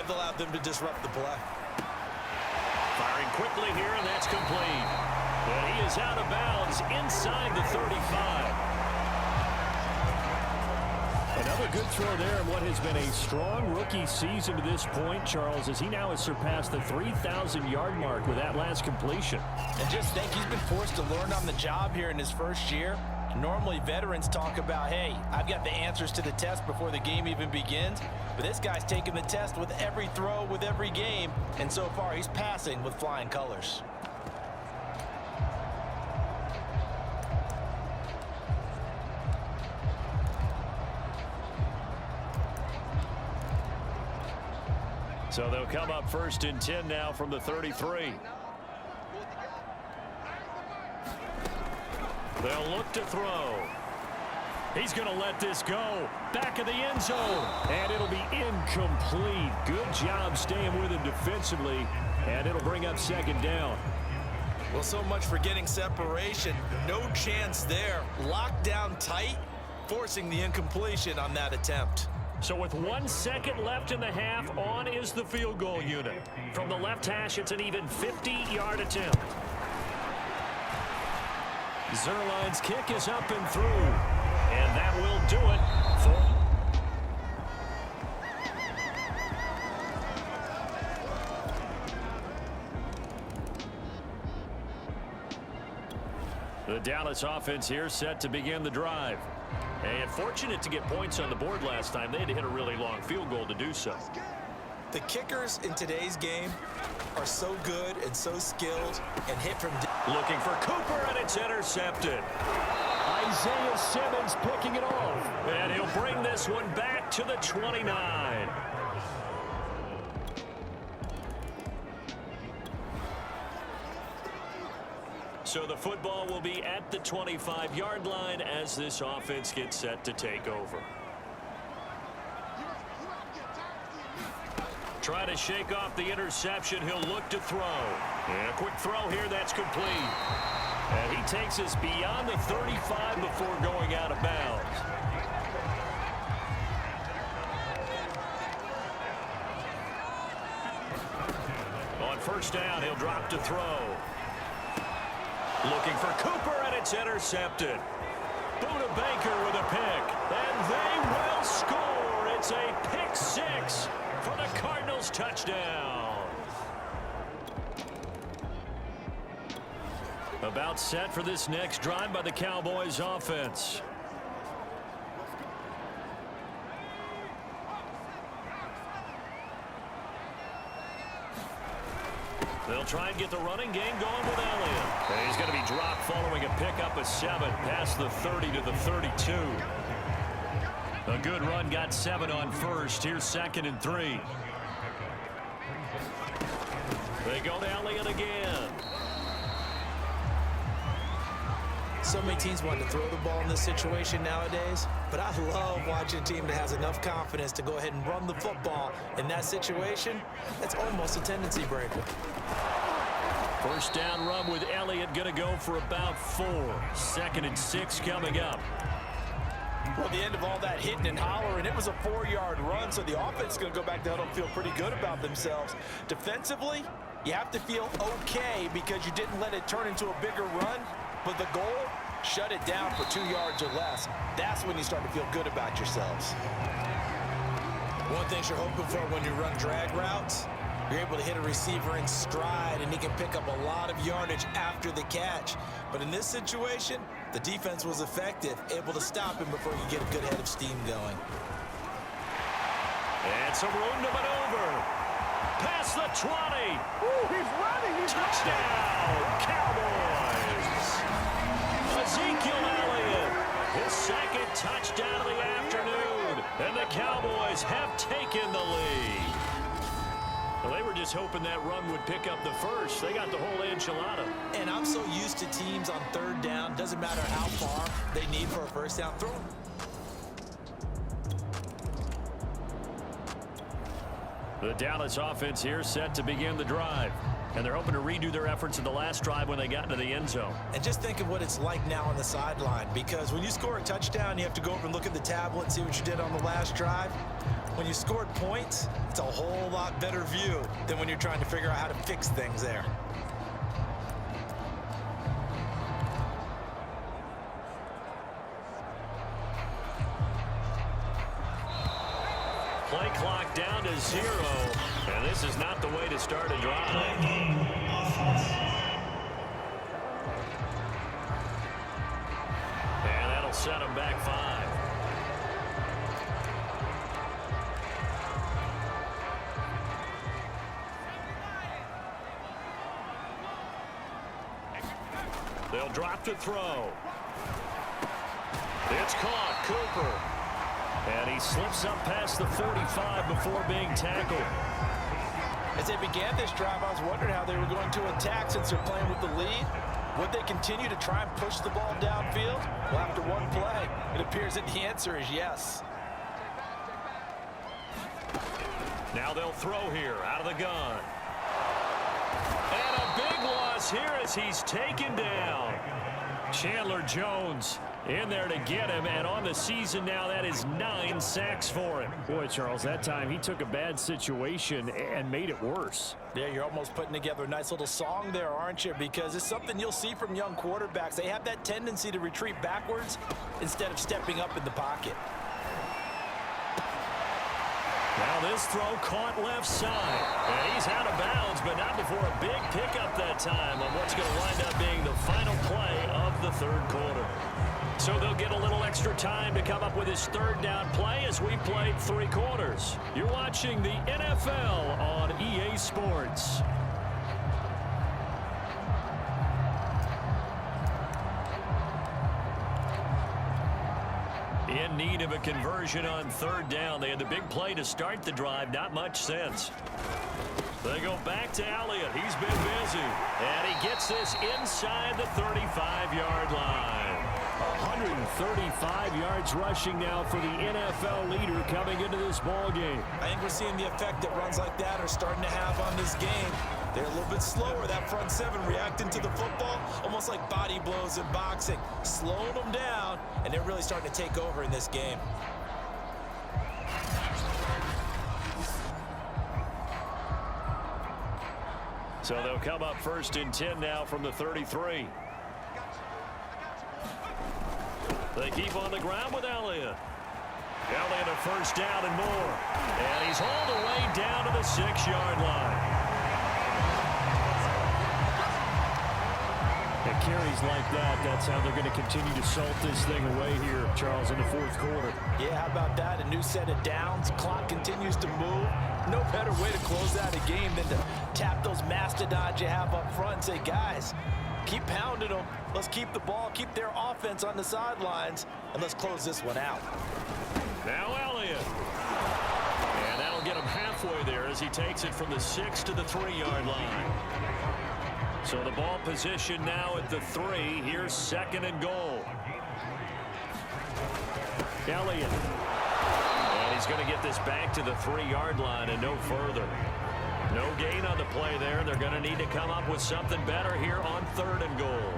they'll allow them to disrupt the play. Firing quickly here, and that's complete. And he is out of bounds inside the 35. Another good throw there in what has been a strong rookie season to this point, Charles, as he now has surpassed the 3,000-yard mark with that last completion. And just think, he's been forced to learn on the job here in his first year. Normally, veterans talk about, hey, I've got the answers to the test before the game even begins. But this guy's taking the test with every throw, with every game. And so far, he's passing with flying colors. So they'll come up 1st and 10 now from the 33. They'll look to throw. He's going to let this go. Back of the end zone. And it'll be incomplete. Good job staying with him defensively. And it'll bring up 2nd down. Well, so much for getting separation. No chance there. Locked down tight, forcing the incompletion on that attempt. So with 1 second left in the half, on is the field goal unit. From the left hash, it's an even 50-yard attempt. Zerline's kick is up and through. And that will do it for the Dallas offense here set to begin the drive. And fortunate to get points on the board last time. They had to hit a really long field goal to do so. The kickers in today's game are so good and so skilled and hit from... Looking for Cooper, and it's intercepted. Isaiah Simmons picking it off. And he'll bring this one back to the 29. So the football will be at the 25-yard line as this offense gets set to take over. Try to shake off the interception. He'll look to throw. And a quick throw here. That's complete. And he takes us beyond the 35 before going out of bounds. On 1st down, he'll drop to throw. Looking for Cooper, and it's intercepted. Buda Baker with a pick, and they will score. It's a pick 6 for the Cardinals touchdown. About set for this next drive by the Cowboys offense. They'll try and get the running game going with Elliott. And he's going to be dropped following a pickup of 7 past the 30 to the 32. A good run, got 7 on 1st. Here's 2nd and 3. They go to Elliott again. So many teams want to throw the ball in this situation nowadays, but I love watching a team that has enough confidence to go ahead and run the football in that situation. That's almost a tendency breaker. 1st down run with Elliott, going to go for about 4. 2nd and 6 coming up. Well, the end of all that hitting and hollering, it was a 4-yard run, so the offense is going to go back down and feel pretty good about themselves. Defensively, you have to feel okay because you didn't let it turn into a bigger run, but the goal, shut it down for 2 yards or less. That's when you start to feel good about yourselves. One thing you're hoping for when you run drag routes, you're able to hit a receiver in stride, and he can pick up a lot of yardage after the catch. But in this situation, the defense was effective, able to stop him before you get a good head of steam going. And some room to maneuver. Past the 20. Ooh, he's running. He's Touchdown, Cowboys. Ezekiel Elliott, his 2nd touchdown of the afternoon. And the Cowboys have taken the lead. Well, they were just hoping that run would pick up the 1st. They got the whole enchilada. And I'm so used to teams on 3rd down, doesn't matter how far they need for a 1st down throw. The Dallas offense here set to begin the drive. And they're hoping to redo their efforts in the last drive when they got into the end zone. And just think of what it's like now on the sideline, because when you score a touchdown, you have to go over and look at the tablet and see what you did on the last drive. When you scored points, it's a whole lot better view than when you're trying to figure out how to fix things there. Play clock down to 0, and this is not the way to start a drive. And that'll set them back 5. They'll drop to throw. It's caught. Cooper. And he slips up past the 45 before being tackled. As they began this drive, I was wondering how they were going to attack since they're playing with the lead. Would they continue to try and push the ball downfield? Well, after one play, it appears that the answer is yes. Now they'll throw here out of the gun. And a big loss here as he's taken down. Chandler Jones in there to get him, and on the season now, that is 9 sacks for him. Boy, Charles, that time he took a bad situation and made it worse. Yeah, you're almost putting together a nice little song there, aren't you? Because it's something you'll see from young quarterbacks. They have that tendency to retreat backwards instead of stepping up in the pocket. Now this throw caught left side. And he's out of bounds, but not before a big pickup that time on what's going to wind up being the final play of the third quarter. So they'll get a little extra time to come up with his third down play as we played 3 quarters. You're watching the NFL on EA Sports. In need of a conversion on third down. They had the big play to start the drive. Not much sense. They go back to Elliott. He's been busy. And he gets this inside the 35-yard line. 135 yards rushing now for the NFL leader coming into this ball game. I think we're seeing the effect that runs like that are starting to have on this game. They're a little bit slower, that front 7 reacting to the football, almost like body blows in boxing, slowing them down, and they're really starting to take over in this game. So they'll come up 1st and 10 now from the 33. They keep on the ground with Elliott. Elliott a first down and more. And he's all the way down to the 6-yard line. At carries like that, that's how they're going to continue to salt this thing away here, Charles, in the 4th quarter. Yeah, how about that? A new set of downs. Clock continues to move. No better way to close out a game than to tap those mastodons you have up front and say, guys, keep pounding them. Let's keep the ball, keep their offense on the sidelines, and let's close this one out. Now Elliott. And that'll get him halfway there as he takes it from the 6 to the 3-yard line. So the ball position now at the 3. Here's 2nd and goal. Elliott. And he's going to get this back to the 3-yard line and no further. No gain on the play there. They're going to need to come up with something better here on 3rd and goal.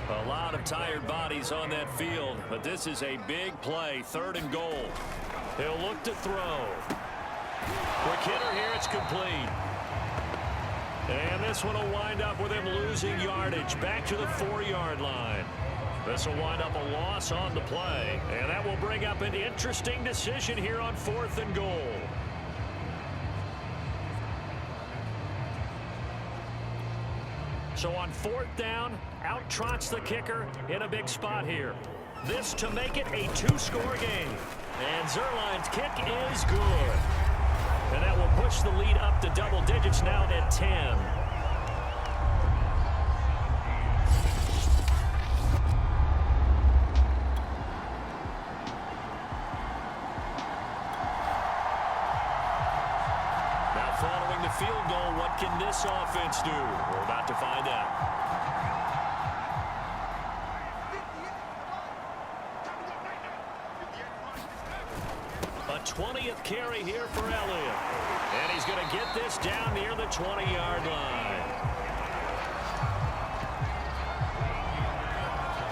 A lot of tired bodies on that field, but this is a big play. 3rd and goal. He'll look to throw. Quick hitter here. It's complete. And this one will wind up with him losing yardage back to the 4-yard line. This will wind up a loss on the play. And that will bring up an interesting decision here on 4th and goal. So on 4th down, out trots the kicker in a big spot here. This to make it a 2-score game. And Zerline's kick is good. And that will push the lead up to double digits now at 10. Now following the field goal, what can this offense do? We're about to find out. A 20th carry here for Elliott. And he's going to get this down near the 20-yard line.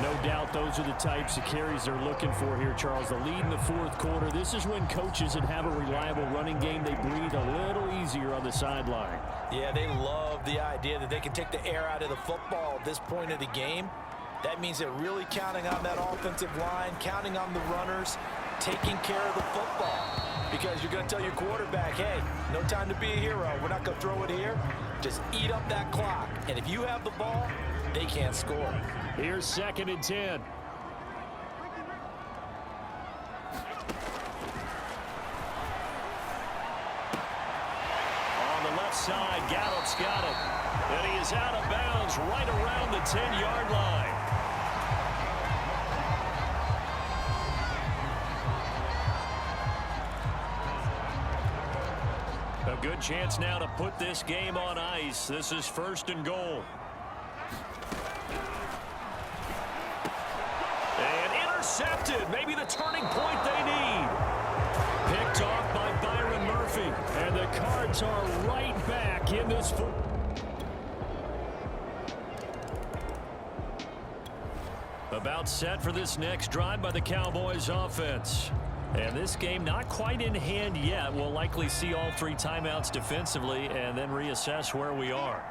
No doubt those are the types of carries they're looking for here, Charles. The lead in the fourth quarter. This is when coaches that have a reliable running game, they breathe a little easier on the sideline. Yeah, they love the idea that they can take the air out of the football at this point of the game. That means they're really counting on that offensive line, counting on the runners, taking care of the football. Because you're going to tell your quarterback, hey, no time to be a hero. We're not going to throw it here. Just eat up that clock. And if you have the ball, they can't score. Here's 2nd and 10. On the left side, Gallup's got it. And he is out of bounds right around the 10-yard line. A good chance now to put this game on ice. This is 1st and goal. And intercepted. Maybe the turning point they need. Picked off by Byron Murphy. And the Cards are right back in this. About set for this next drive by the Cowboys offense. And this game not quite in hand yet. We'll likely see all 3 timeouts defensively and then reassess where we are.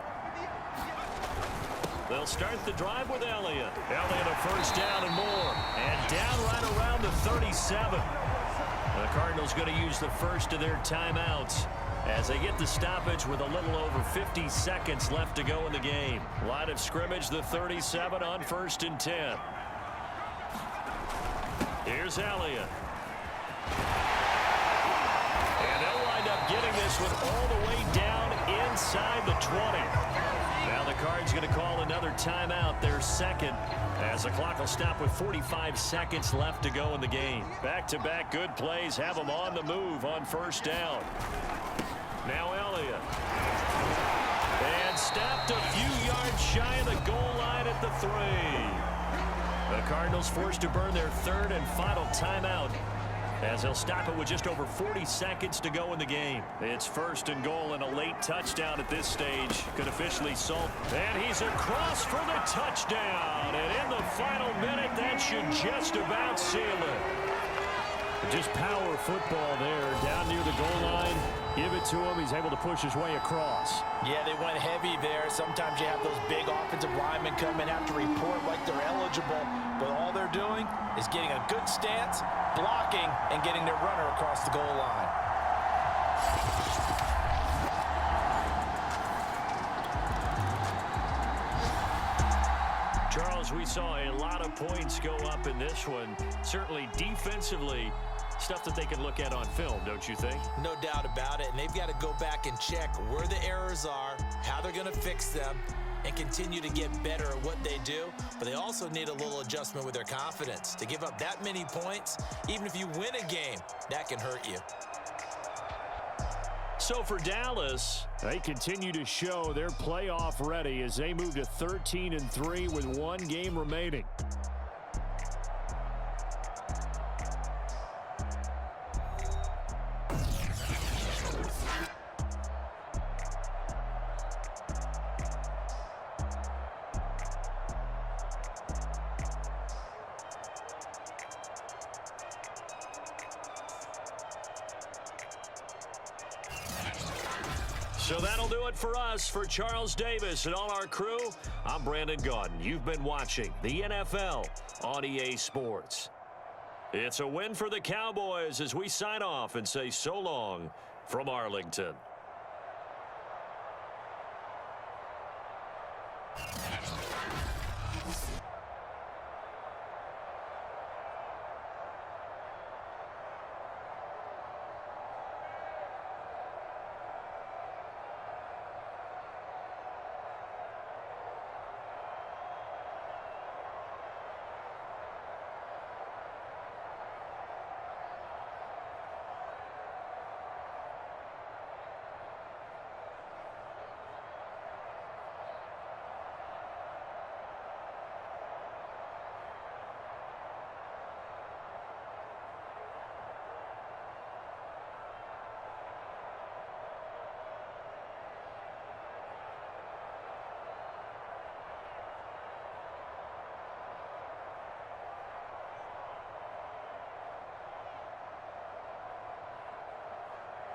They'll start the drive with Elliott. Elliott a first down and more. And down right around the 37. The Cardinals going to use the first of their timeouts as they get the stoppage with a little over 50 seconds left to go in the game. Line of scrimmage, the 37 on 1st and 10. Here's Elliott. And they'll wind up getting this one all the way down inside the 20. Now the Cards going to call another timeout, their 2nd, as the clock will stop with 45 seconds left to go in the game. Back-to-back good plays have them on the move on 1st down. Now Elliott. And stopped a few yards shy of the goal line at the 3. The Cardinals forced to burn their 3rd and final timeout as they'll stop it with just over 40 seconds to go in the game. It's 1st and goal and a late touchdown at this stage could officially salt. And he's across for the touchdown. And in the final minute, that should just about seal it. Just power football there down near the goal line. Give it to him. He's able to push his way across. Yeah, they went heavy there. Sometimes you have those big offensive linemen come in, have to report like they're eligible. But all they're doing is getting a good stance, blocking, and getting their runner across the goal line. Charles, we saw a lot of points go up in this one. Certainly defensively, stuff that they can look at on film, don't you think? No doubt about it, and they've got to go back and check where the errors are, how they're going to fix them, and continue to get better at what they do. But they also need a little adjustment with their confidence. To give up that many points, even if you win a game, that can hurt you. So for Dallas, they continue to show they're playoff ready as they move to 13-3 with 1 game remaining. So that'll do it for us. For Charles Davis and all our crew, I'm Brandon Gaudin. You've been watching the NFL on EA Sports. It's a win for the Cowboys as we sign off and say so long from Arlington.